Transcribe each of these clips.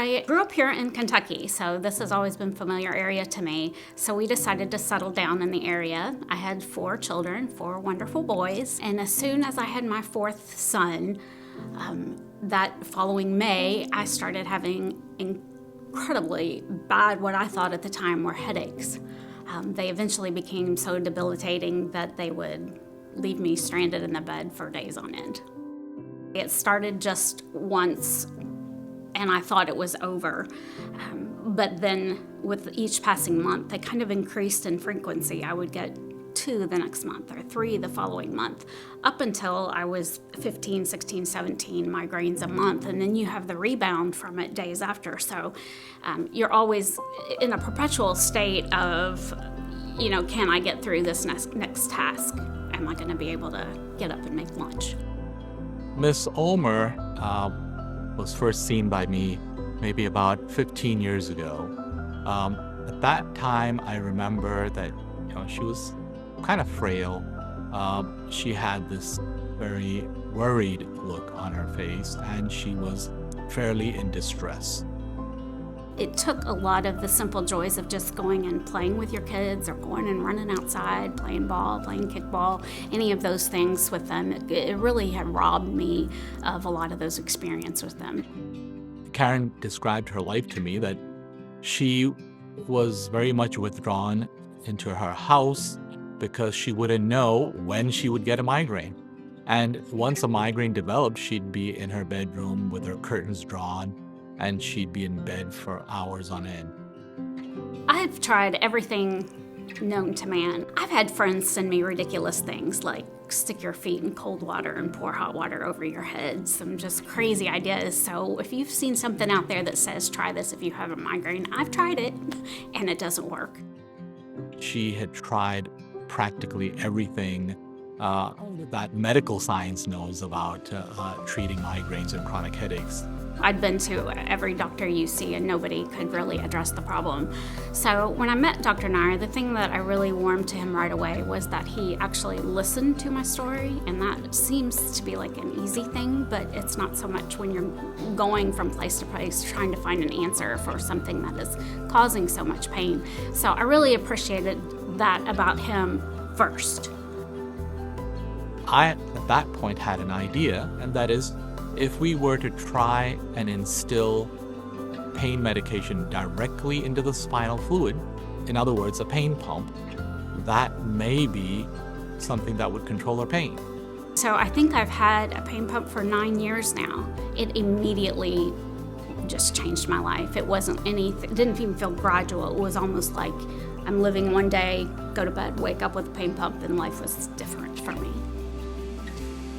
I grew up here in Kentucky, so this has always been a familiar area to me. So we decided to settle down in the area. I had 4 children, 4 wonderful boys, and as soon as I had my 4th son, that following May, I started having incredibly bad, what I thought at the time were headaches. They eventually became so debilitating that they would leave me stranded in the bed for days on end. It started just once, and I thought it was over. But then with each passing month, they kind of increased in frequency. I would get 2 the next month or 3 the following month, up until I was 15, 16, 17 migraines a month. And then you have the rebound from it days after. So you're always in a perpetual state of, can I get through this next task? Am I going to be able to get up and make lunch? Miss Ulmer was first seen by me maybe about 15 years ago. At that time, I remember that she was kind of frail. She had this very worried look on her face, and she was fairly in distress. It took a lot of the simple joys of just going and playing with your kids, or going and running outside, playing ball, playing kickball, any of those things with them. It really had robbed me of a lot of those experiences with them. Kerrin described her life to me that she was very much withdrawn into her house because she wouldn't know when she would get a migraine. And once a migraine developed, she'd be in her bedroom with her curtains drawn, and she'd be in bed for hours on end. I've tried everything known to man. I've had friends send me ridiculous things like stick your feet in cold water and pour hot water over your head, some just crazy ideas. So if you've seen something out there that says try this if you have a migraine, I've tried it and it doesn't work. She had tried practically everything that medical science knows about treating migraines and chronic headaches. I'd been to every doctor you see, and nobody could really address the problem. So when I met Dr. Nair, the thing that I really warmed to him right away was that he actually listened to my story, and that seems to be like an easy thing, but it's not so much when you're going from place to place trying to find an answer for something that is causing so much pain. So I really appreciated that about him first. I, at that point, had an idea, and that is, if we were to try and instill pain medication directly into the spinal fluid, in other words, a pain pump, that may be something that would control her pain. So I think I've had a pain pump for 9 years now. It immediately just changed my life. It wasn't anything, it didn't even feel gradual. It was almost like I'm living one day, go to bed, wake up with a pain pump, and life was different for me.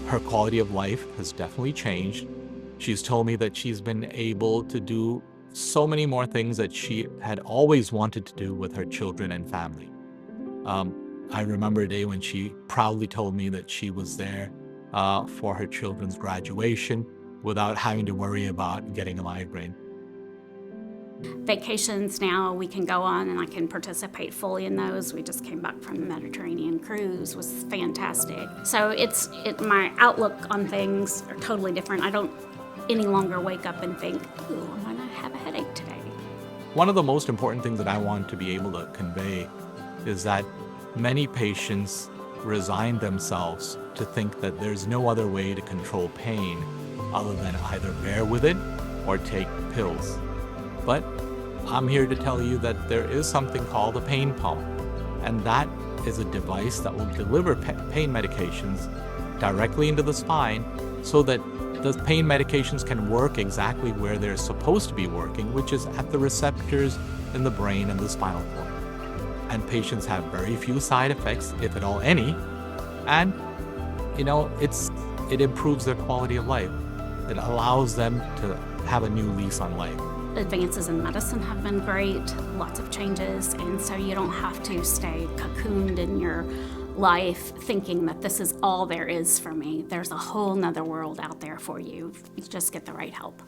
Her quality of life has definitely changed. She's told me that she's been able to do so many more things that she had always wanted to do with her children and family. I remember a day when she proudly told me that she was there for her children's graduation without having to worry about getting a migraine. Vacations now we can go on, and I can participate fully in those. We just came back from the Mediterranean cruise, was fantastic. So my outlook on things are totally different. I don't any longer wake up and think, ooh, I'm gonna have a headache today. One of the most important things that I want to be able to convey is that many patients resign themselves to think that there's no other way to control pain other than either bear with it or take pills. But I'm here to tell you that there is something called a pain pump, and that is a device that will deliver pain medications directly into the spine so that the pain medications can work exactly where they're supposed to be working, which is at the receptors in the brain and the spinal cord. And patients have very few side effects, if at all any, and it improves their quality of life. It allows them to have a new lease on life. Advances in medicine have been great, lots of changes, and so you don't have to stay cocooned in your life thinking that this is all there is for me. There's a whole nother world out there for you. You just get the right help.